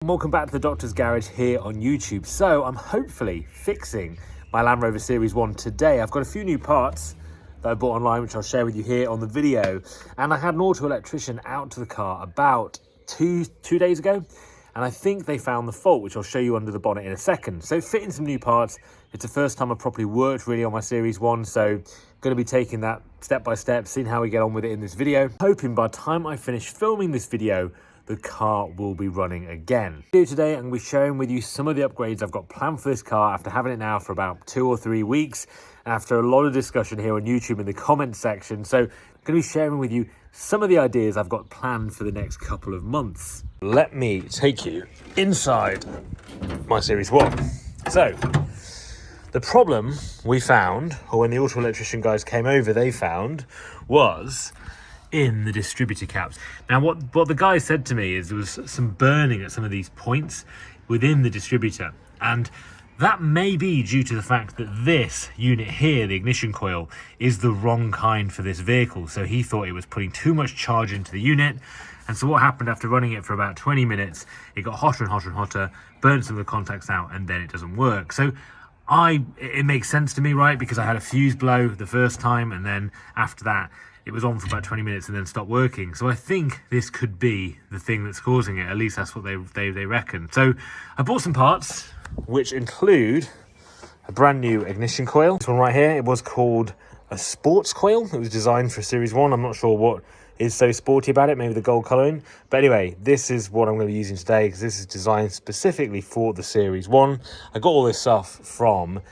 welcome back to the Doctor's Garage here on YouTube. So I'm hopefully fixing my Land Rover Series 1 today. I've got a few new parts that I bought online, which I'll share with you here on the video. And I had an auto electrician out to the car about two days ago, and I think they found the fault, which I'll show you under the bonnet in a second. So fitting some new parts. It's the first time I've properly worked really on my Series 1, so going to be taking that step by step, seeing how we get on with it in this video. Hoping by the time I finish filming this video, the car will be running again. Today I'm going to be sharing with you some of the upgrades I've got planned for this car after having it now for about 2 or 3 weeks, after a lot of discussion here on YouTube in the comments section. So I'm going to be sharing with you some of the ideas I've got planned for the next couple of months. Let me take you inside my Series 1. So the problem we found, or when the auto electrician guys came over, they found, was in the distributor caps. Now what the guy said to me is there was some burning at some of these points within the distributor, and that may be due to the fact that this unit here, the ignition coil, is the wrong kind for this vehicle. So he thought it was putting too much charge into the unit, and so what happened after running it for about 20 minutes, it got hotter and hotter and hotter, burned some of the contacts out, and then it doesn't work. So it makes sense to me, right? Because I had a fuse blow the first time, and then after that it was on for about 20 minutes and then stopped working. So I think this could be the thing that's causing it. At least that's what they reckon. So I bought some parts, which include a brand new ignition coil. This one right here, it was called a sports coil. It was designed for Series 1. I'm not sure what is so sporty about it, maybe the gold colouring. But anyway, this is what I'm going to be using today, because this is designed specifically for the Series 1. I got all this stuff from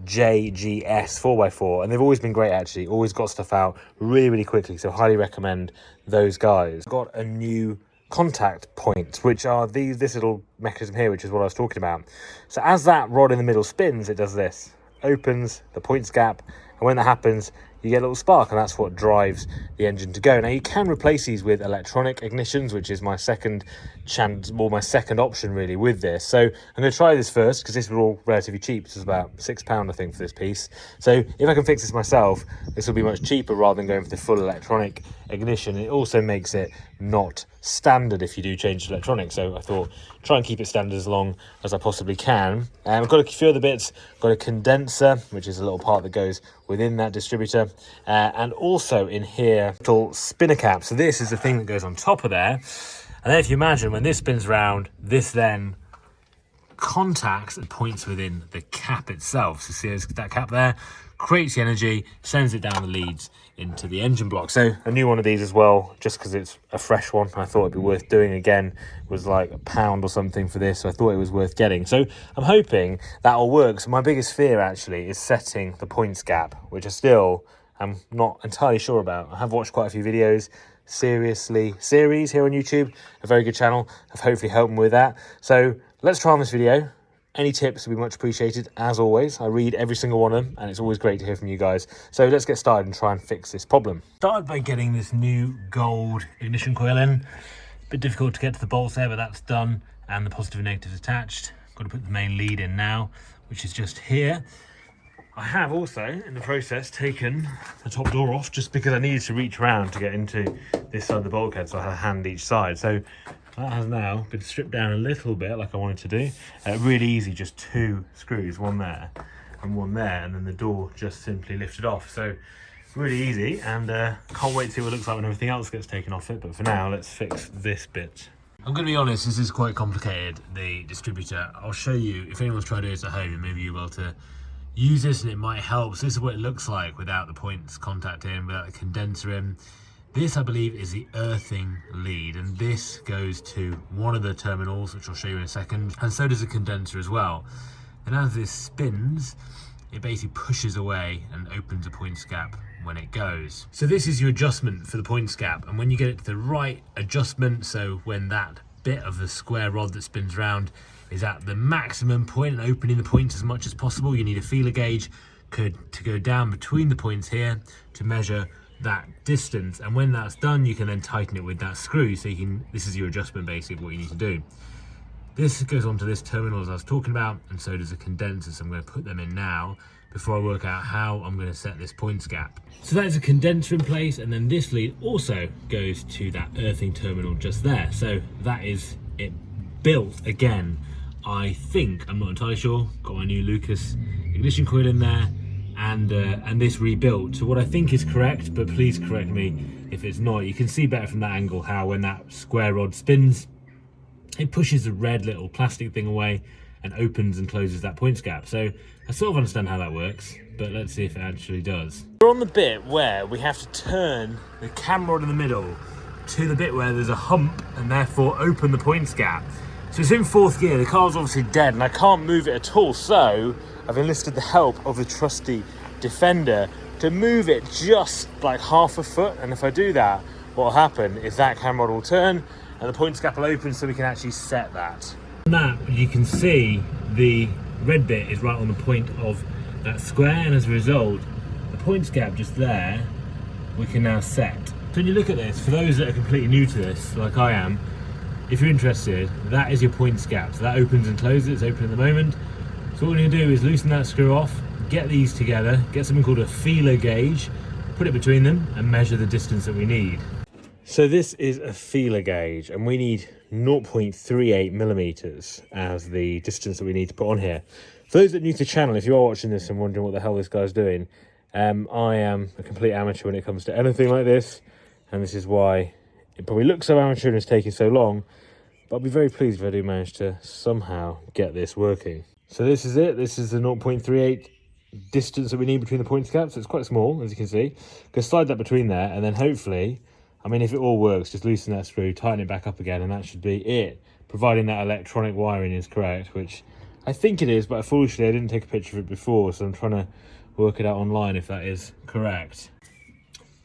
JGS 4x4, and they've always been great, actually. Always got stuff out really quickly, so highly recommend those guys. Got a new contact points, which are this little mechanism here, which is what I was talking about. So as that rod in the middle spins, it does this, opens the points gap, and when that happens, you get a little spark, and that's what drives the engine to go. Now you can replace these with electronic ignitions, which is my second chance, or my second option really with this. So I'm going to try this first, because this was all relatively cheap. This is about £6 I think for this piece. So if I can fix this myself, this will be much cheaper rather than going for the full electronic ignition. It also makes it not standard if you do change to electronic, so I thought try and keep it standard as long as I possibly can. I've got a few other bits. Got a condenser, which is a little part that goes within that distributor, and also in here little spinner cap. So this is the thing that goes on top of there, and then if you imagine when this spins round, this then contacts and points within the cap itself. So see that cap there, creates the energy, sends it down the leads into the engine block. So a new one of these as well, just because it's a fresh one. I thought it'd be worth doing again. It was like £1 or something for this, so I thought it was worth getting. So I'm hoping that'll work. So my biggest fear actually is setting the points gap, which I'm not entirely sure about. I have watched quite a few videos. Series here on YouTube, a very good channel. I've hopefully helped them with that. So let's try on this video. Any tips would be much appreciated, as always. I read every single one of them, and it's always great to hear from you guys. So let's get started and try and fix this problem. Started by getting this new gold ignition coil in. A bit difficult to get to the bolts there, but that's done, and the positive and negatives attached. Got to put the main lead in now, which is just here. I have also, in the process, taken the top door off, just because I needed to reach around to get into this side of the bulkhead, so I had a hand each side. So that has now been stripped down a little bit, like I wanted to do. Really easy, just 2 screws, one there and one there, and then the door just simply lifted off. So really easy, and can't wait to see what it looks like when everything else gets taken off it. But for now, let's fix this bit. I'm going to be honest, this is quite complicated, the distributor. I'll show you, if anyone's tried to do this at home, maybe you're able to use this and it might help. So this is what it looks like without the points contact in, without the condenser in. This, I believe, is the earthing lead, and this goes to one of the terminals, which I'll show you in a second, and so does the condenser as well. And as this spins, it basically pushes away and opens a points gap when it goes. So this is your adjustment for the points gap, and when you get it to the right adjustment, so when that bit of the square rod that spins round is at the maximum point and opening the points as much as possible, you need a feeler gauge to go down between the points here to measure that distance, and when that's done you can then tighten it with that screw. So this is your adjustment, basically what you need to do. This goes onto this terminal as I was talking about, and so does a condenser, so I'm going to put them in now before I work out how I'm going to set this points gap. So that is a condenser in place, and then this lead also goes to that earthing terminal just there. So that is it built again. I think, I'm not entirely sure, got my new Lucas ignition coil in there, and this rebuilt to what I think is correct, but please correct me if it's not. You can see better from that angle how when that square rod spins, it pushes the red little plastic thing away and opens and closes that points gap. So I sort of understand how that works, but let's see if it actually does. We're on the bit where we have to turn the cam rod in the middle to the bit where there's a hump and therefore open the points gap. So it's in fourth gear, the car's obviously dead and I can't move it at all, so I've enlisted the help of the trusty Defender to move it just like half a foot, and if I do that, what will happen is that cam rod will turn and the points gap will open so we can actually set that. On that, you can see the red bit is right on the point of that square, and as a result, the points gap just there, we can now set. So when you look at this, for those that are completely new to this, like I am, if you're interested, that is your points gap. So that opens and closes, it's open at the moment. So what we're going to do is loosen that screw off, get these together, get something called a feeler gauge, put it between them and measure the distance that we need. So this is a feeler gauge and we need 0.38 millimeters as the distance that we need to put on here. For those that are new to the channel, if you are watching this and wondering what the hell this guy's doing, I am a complete amateur when it comes to anything like this, and this is why it probably looks so amateur and it's taking so long, but I'll be very pleased if I do manage to somehow get this working. So this is it, this is the 0.38 distance that we need between the points gaps. So it's quite small, as you can see. Go slide that between there, and then hopefully, I mean, if it all works, just loosen that screw, tighten it back up again, and that should be it, providing that electronic wiring is correct, which I think it is, but foolishly I didn't take a picture of it before, so I'm trying to work it out online if that is correct.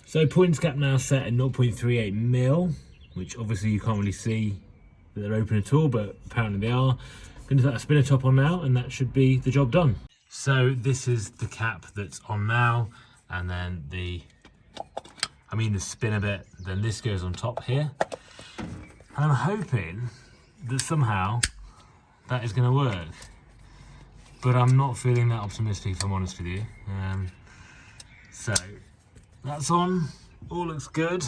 So points gap now set at 0.38 mil, which obviously you can't really see that they're open at all, but apparently they are. I'm going to put that spinner top on now, and that should be the job done. So this is the cap that's on now, and then the spinner bit, then this goes on top here. And I'm hoping that somehow that is going to work, but I'm not feeling that optimistic if I'm honest with you. So that's on, all looks good.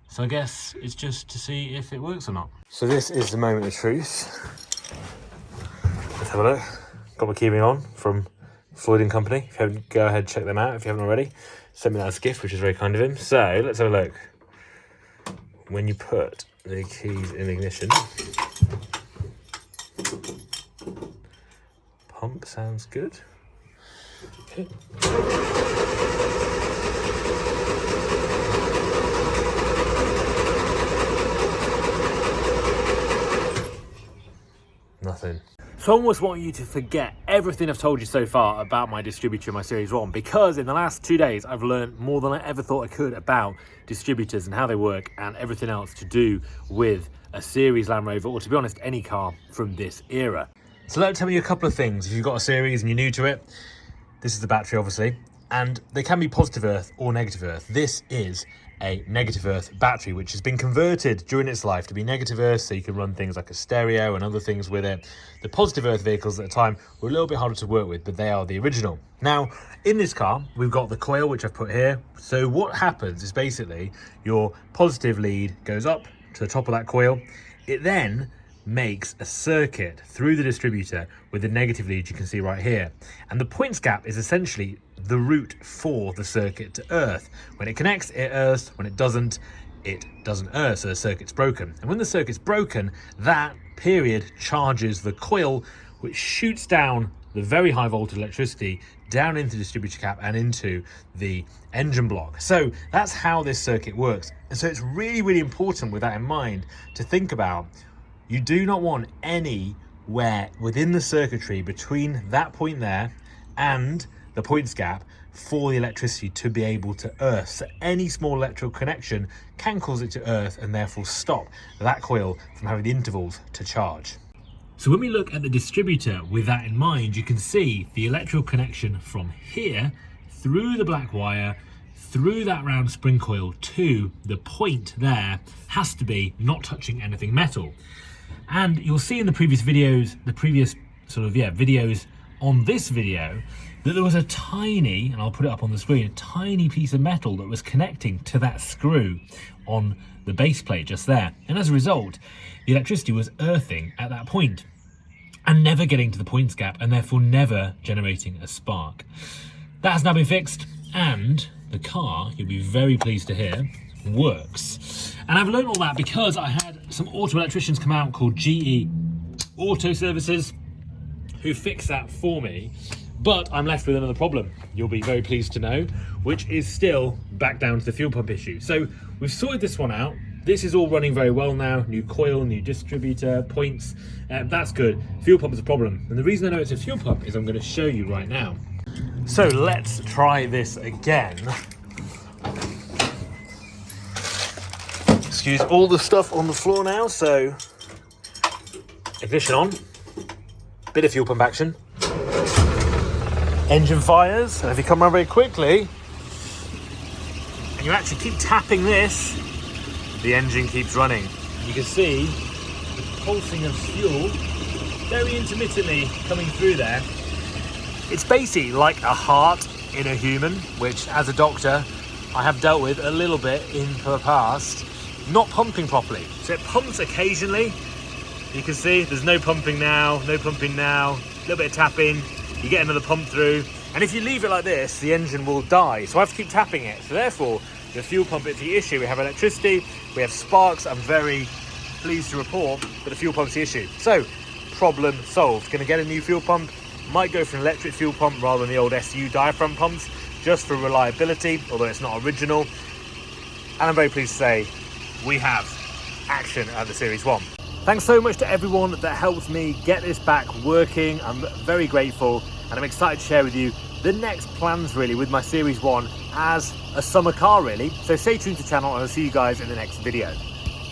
So I guess it's just to see if it works or not. So this is the moment of truth. Let's have a look. Got my keyring on from Floyd & Company. If you haven't, go ahead, check them out if you haven't already. Sent me that as a gift, which is very kind of him. So let's have a look. When you put the keys in ignition, pump sounds good. Okay. Nothing. So I almost want you to forget everything I've told you so far about my distributor and my Series 1, because in the last 2 days I've learned more than I ever thought I could about distributors and how they work and everything else to do with a Series Land Rover, or to be honest, any car from this era. So let me tell you a couple of things. If you've got a Series and you're new to it, this is the battery obviously, and they can be positive earth or negative earth. This is a negative earth battery, which has been converted during its life to be negative earth, so you can run things like a stereo and other things with it. The positive earth vehicles at the time were a little bit harder to work with, but they are the original. Now, in this car, we've got the coil, which I've put here. So what happens is basically your positive lead goes up to the top of that coil. It then makes a circuit through the distributor with the negative lead you can see right here. And the points gap is essentially the route for the circuit to earth. When it connects, it earths. When it doesn't earth, so the circuit's broken. And when the circuit's broken, that period charges the coil, which shoots down the very high voltage electricity down into the distributor cap and into the engine block. So that's how this circuit works. And so it's really, really important with that in mind to think about, you do not want anywhere within the circuitry between that point there and the points gap for the electricity to be able to earth. So any small electrical connection can cause it to earth and therefore stop that coil from having the intervals to charge. So when we look at the distributor with that in mind, you can see the electrical connection from here through the black wire, through that round spring coil to the point there has to be not touching anything metal. And you'll see in the previous videos, videos on this video, that there was a tiny, and I'll put it up on the screen, a tiny piece of metal that was connecting to that screw on the base plate just there. And as a result, the electricity was earthing at that point and never getting to the points gap, and therefore never generating a spark. That has now been fixed, and the car, you'll be very pleased to hear, works. And I've learned all that because I had some auto electricians come out called GE Auto Services who fixed that for me. But I'm left with another problem, you'll be very pleased to know, which is still back down to the fuel pump issue. So we've sorted this one out. This is all running very well now. New coil, new distributor, points. That's good. Fuel pump is a problem. And the reason I know it's a fuel pump is I'm going to show you right now. So let's try this again. Excuse all the stuff on the floor now. So ignition on. Bit of fuel pump action. Engine fires. And if you come around very quickly, and you actually keep tapping this, the engine keeps running. You can see the pulsing of fuel very intermittently coming through there. It's basically like a heart in a human, which as a doctor I have dealt with a little bit in the past, not pumping properly. So it pumps occasionally. You can see there's no pumping now, no pumping now, a little bit of tapping, you get another pump through. And if you leave it like this, the engine will die. So I have to keep tapping it. So therefore, the fuel pump is the issue. We have electricity, we have sparks. I'm very pleased to report that the fuel pump's the issue. So, problem solved. Gonna get a new fuel pump. Might go for an electric fuel pump rather than the old SU diaphragm pumps, just for reliability, although it's not original. And I'm very pleased to say we have action at the Series 1. Thanks so much to everyone that helped me get this back working. I'm very grateful, and I'm excited to share with you the next plans really with my Series 1 as a summer car really. So stay tuned to the channel and I'll see you guys in the next video.